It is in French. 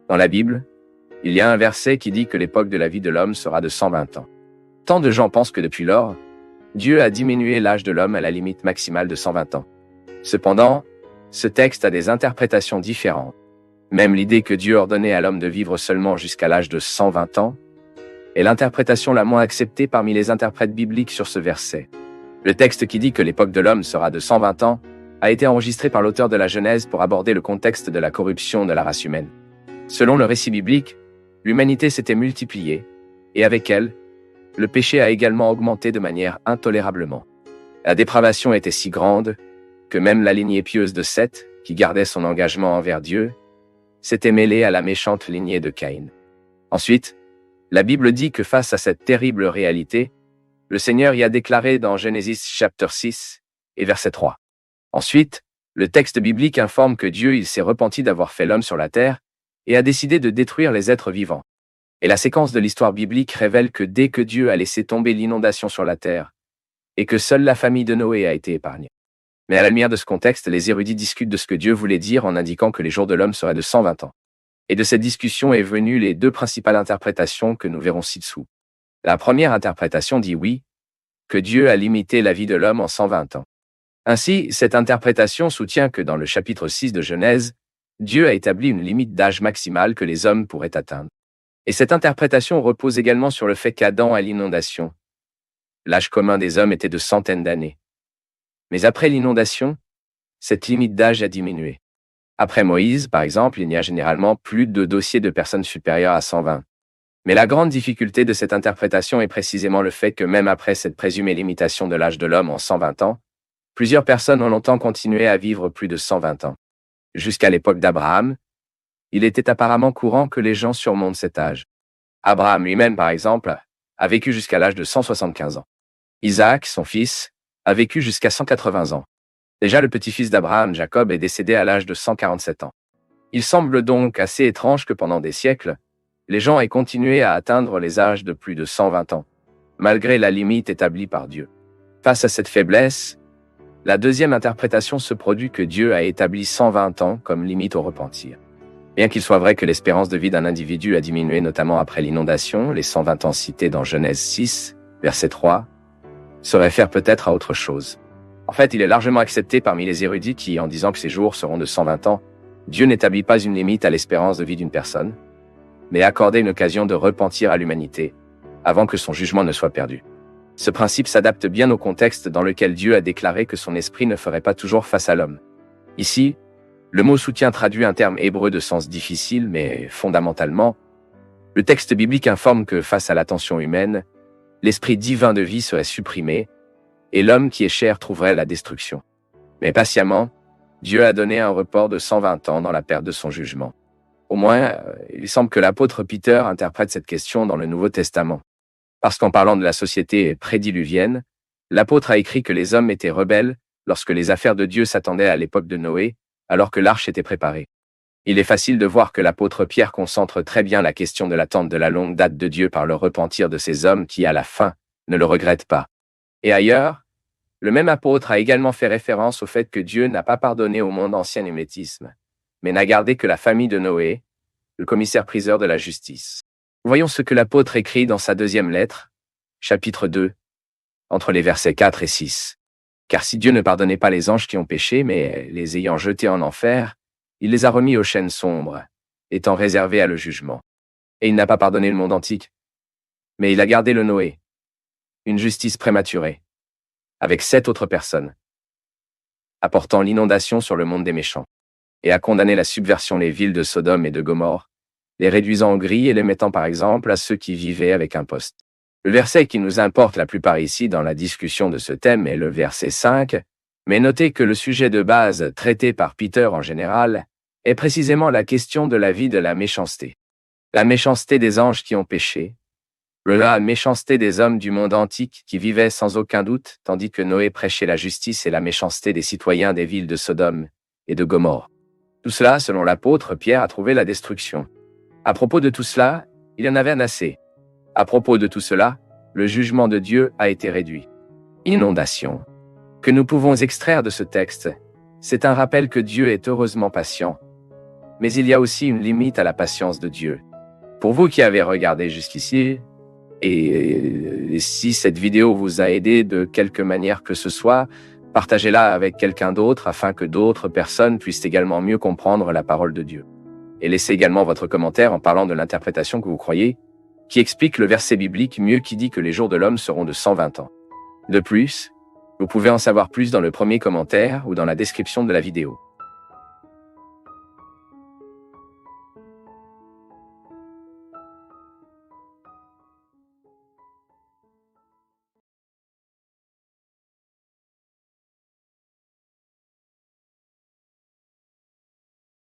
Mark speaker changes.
Speaker 1: Dans la Bible, il y a un verset qui dit que l'époque de la vie de l'homme sera de 120 ans. Tant de gens pensent que depuis lors, Dieu a diminué l'âge de l'homme à la limite maximale de 120 ans. Cependant, ce texte a des interprétations différentes. Même l'idée que Dieu ordonnait à l'homme de vivre seulement jusqu'à l'âge de 120 ans est l'interprétation la moins acceptée parmi les interprètes bibliques sur ce verset. Le texte qui dit que l'époque de l'homme sera de 120 ans a été enregistré par l'auteur de la Genèse pour aborder le contexte de la corruption de la race humaine. Selon le récit biblique, l'humanité s'était multipliée, et avec elle, le péché a également augmenté de manière intolérablement. La dépravation était si grande que même la lignée pieuse de Seth, qui gardait son engagement envers Dieu, s'était mêlée à la méchante lignée de Caïn. Ensuite, la Bible dit que face à cette terrible réalité, le Seigneur y a déclaré dans Genèse chapitre 6 et verset 3. Ensuite, le texte biblique informe que Dieu s'est repenti d'avoir fait l'homme sur la terre et a décidé de détruire les êtres vivants. Et la séquence de l'histoire biblique révèle que dès que Dieu a laissé tomber l'inondation sur la terre, et que seule la famille de Noé a été épargnée. Mais à la lumière de ce contexte, les érudits discutent de ce que Dieu voulait dire en indiquant que les jours de l'homme seraient de 120 ans. Et de cette discussion est venues les deux principales interprétations que nous verrons ci-dessous. La première interprétation dit oui, que Dieu a limité la vie de l'homme en 120 ans. Ainsi, cette interprétation soutient que dans le chapitre 6 de Genèse, Dieu a établi une limite d'âge maximal que les hommes pourraient atteindre. Et cette interprétation repose également sur le fait qu'Adam à l'inondation, l'âge commun des hommes était de centaines d'années. Mais après l'inondation, cette limite d'âge a diminué. Après Moïse, par exemple, il n'y a généralement plus de dossiers de personnes supérieures à 120. Mais la grande difficulté de cette interprétation est précisément le fait que même après cette présumée limitation de l'âge de l'homme en 120 ans, plusieurs personnes ont longtemps continué à vivre plus de 120 ans. Jusqu'à l'époque d'Abraham, il était apparemment courant que les gens surmontent cet âge. Abraham lui-même, par exemple, a vécu jusqu'à l'âge de 175 ans. Isaac, son fils, a vécu jusqu'à 180 ans. Déjà, le petit-fils d'Abraham, Jacob, est décédé à l'âge de 147 ans. Il semble donc assez étrange que pendant des siècles, les gens aient continué à atteindre les âges de plus de 120 ans, malgré la limite établie par Dieu. Face à cette faiblesse, la deuxième interprétation se produit que Dieu a établi 120 ans comme limite au repentir. Bien qu'il soit vrai que l'espérance de vie d'un individu a diminué notamment après l'inondation, les 120 ans cités dans Genèse 6, verset 3, se réfèrent peut-être à autre chose. En fait, il est largement accepté parmi les érudits qui, en disant que ces jours seront de 120 ans, Dieu n'établit pas une limite à l'espérance de vie d'une personne, mais accorde une occasion de repentir à l'humanité, avant que son jugement ne soit perdu. Ce principe s'adapte bien au contexte dans lequel Dieu a déclaré que son esprit ne ferait pas toujours face à l'homme. Ici, le mot soutien traduit un terme hébreu de sens difficile, mais fondamentalement, le texte biblique informe que face à l'attention humaine, l'esprit divin de vie serait supprimé, et l'homme qui est chair trouverait la destruction. Mais patiemment, Dieu a donné un report de 120 ans dans la perte de son jugement. Au moins, il semble que l'apôtre Peter interprète cette question dans le Nouveau Testament. Parce qu'en parlant de la société prédiluvienne, l'apôtre a écrit que les hommes étaient rebelles lorsque les affaires de Dieu s'attendaient à l'époque de Noé, alors que l'arche était préparée. Il est facile de voir que l'apôtre Pierre concentre très bien la question de l'attente de la longue date de Dieu par le repentir de ces hommes qui, à la fin, ne le regrettent pas. Et ailleurs, le même apôtre a également fait référence au fait que Dieu n'a pas pardonné au monde ancien hémétisme, mais n'a gardé que la famille de Noé, le commissaire-priseur de la justice. Voyons ce que l'apôtre écrit dans sa deuxième lettre, chapitre 2, entre les versets 4 et 6. Car si Dieu ne pardonnait pas les anges qui ont péché, mais les ayant jetés en enfer, il les a remis aux chaînes sombres, étant réservés à le jugement. Et il n'a pas pardonné le monde antique, mais il a gardé le Noé, une justice prématurée, avec 7 autres personnes, apportant l'inondation sur le monde des méchants, et a condamné la subversion les villes de Sodome et de Gomorrhe, les réduisant en gris et les mettant par exemple à ceux qui vivaient avec un poste. Le verset qui nous importe la plupart ici dans la discussion de ce thème est le verset 5, mais notez que le sujet de base traité par Peter en général est précisément la question de la vie de la méchanceté. La méchanceté des anges qui ont péché, la méchanceté des hommes du monde antique qui vivaient sans aucun doute, tandis que Noé prêchait la justice et la méchanceté des citoyens des villes de Sodome et de Gomorrhe. Tout cela, selon l'apôtre Pierre, a trouvé la destruction. À propos de tout cela, il y en avait un assez. À propos de tout cela, le jugement de Dieu a été réduit. Inondation. Que nous pouvons extraire de ce texte, c'est un rappel que Dieu est heureusement patient, Mais il y a aussi une limite à la patience de Dieu. Pour vous qui avez regardé jusqu'ici, et si cette vidéo vous a aidé de quelque manière que ce soit, partagez-la avec quelqu'un d'autre afin que d'autres personnes puissent également mieux comprendre la parole de Dieu. Et laissez également votre commentaire en parlant de l'interprétation que vous croyez, qui explique le verset biblique mieux qui dit que les jours de l'homme seront de 120 ans. De plus, vous pouvez en savoir plus dans le premier commentaire ou dans la description de la vidéo.